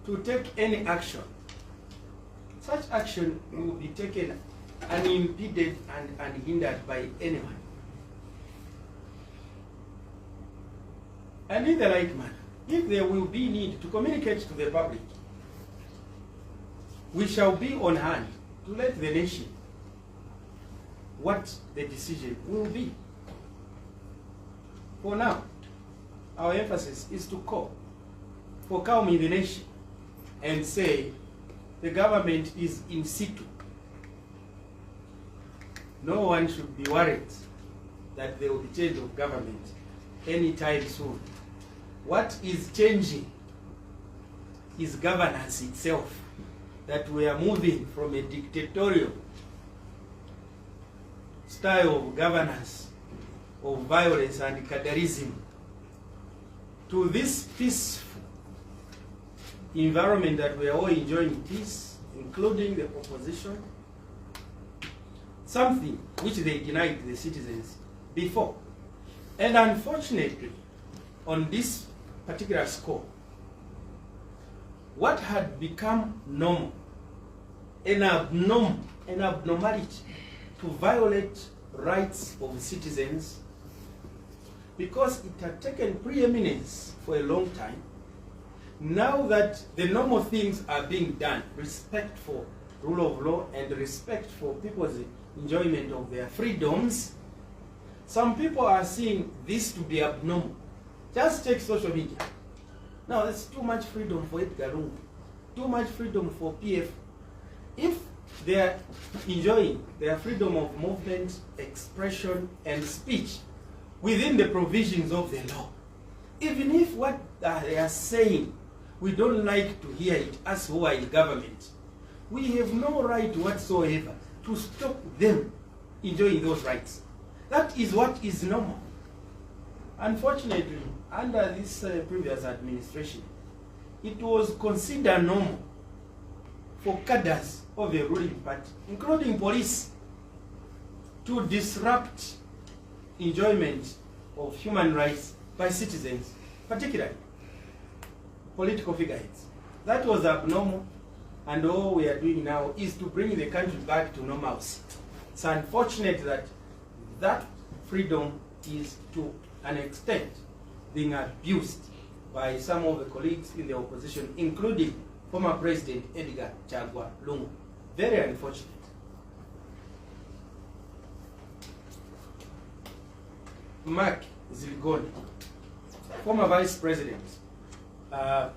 to take any action, such action will be taken unimpeded and unhindered by anyone. And in the like manner, if there will be need to communicate to the public, we shall be on hand to let the nation what the decision will be. For now, our emphasis is to call for calm in the nation and say the government is in situ. No one should be worried that there will be change of government anytime soon. What is changing is governance itself, that we are moving from a dictatorial style of governance, of violence and cadreism, to this peaceful environment that we are all enjoying peace, including the opposition, something which they denied the citizens before. And unfortunately, on this particular score, what had become normal, an abnormality to violate rights of citizens, because it had taken preeminence for a long time, now that the normal things are being done, respect for rule of law and respect for people's enjoyment of their freedoms, some people are seeing this to be abnormal. Just take social media. Now, that's too much freedom for Edgar Lungu, too much freedom for PF. If they are enjoying their freedom of movement, expression, and speech within the provisions of the law, even if what they are saying we don't like to hear it as who are in government, we have no right whatsoever to stop them enjoying those rights. That is what is normal. Unfortunately, under this previous administration, it was considered normal for cadres of a ruling party, including police, to disrupt enjoyment of human rights by citizens, particularly political figureheads. That was abnormal, and all we are doing now is to bring the country back to normalcy. It's unfortunate that that freedom is to an extent being abused by some of the colleagues in the opposition, including former President Edgar Lungu. Very unfortunate. Mark Zilgoni, former Vice President, are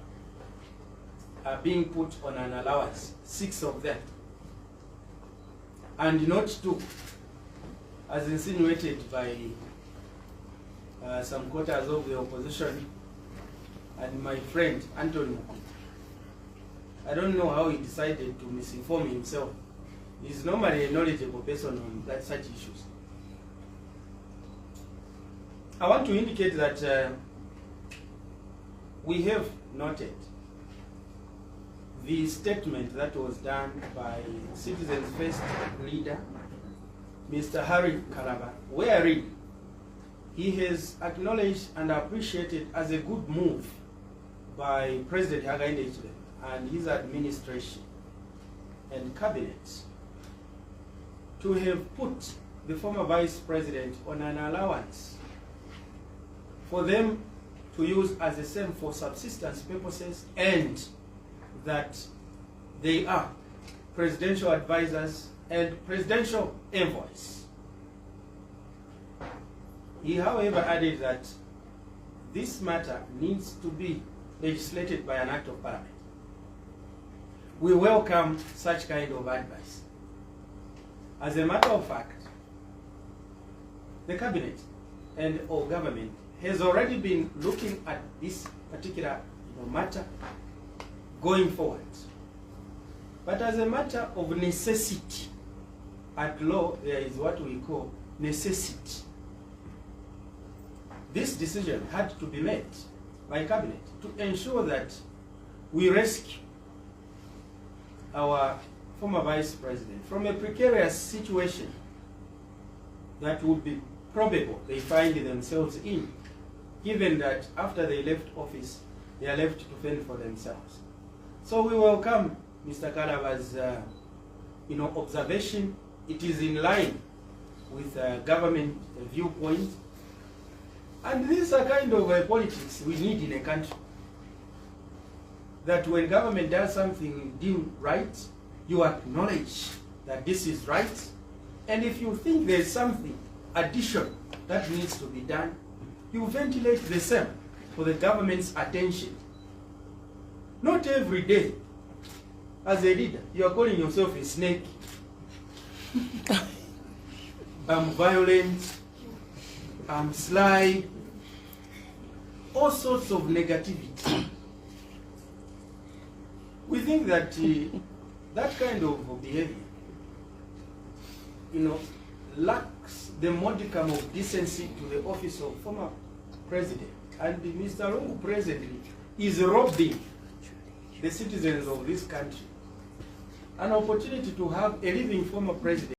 being put on an allowance, 6 of them, and not 2, as insinuated by some quarters of the opposition and my friend Anthony. I don't know how he decided to misinform himself. He's normally a knowledgeable person on such issues. I want to indicate that we have noted the statement that was done by Citizens First leader, Mr. Harry Kalaba, wherein he has acknowledged and appreciated as a good move by President Hakainde Hichilema and his administration and cabinet to have put the former Vice President on an allowance for them to use as the same for subsistence purposes, and that they are presidential advisors and presidential envoys. He, however, added that this matter needs to be legislated by an act of parliament. We welcome such kind of advice. As a matter of fact, the cabinet and or government has already been looking at this particular matter going forward. But as a matter of necessity, at law there is what we call necessity. This decision had to be made by cabinet to ensure that we rescue our former Vice President from a precarious situation that would be probable they find themselves in, given that after they left office, they are left to fend for themselves. So we welcome Mr. Kalaba's observation. It is in line with government viewpoint. And these are kind of politics we need in a country. That when government does something you deem right, you acknowledge that this is right. And if you think there's something additional that needs to be done, you ventilate the same for the government's attention. Not every day, as a leader, you are calling yourself a snake. I'm violent, I'm sly, all sorts of negativity. We think that that kind of behavior, lacks the modicum of decency to the office of former president. And Mr. Lungu presently is robbing the citizens of this country an opportunity to have a living former president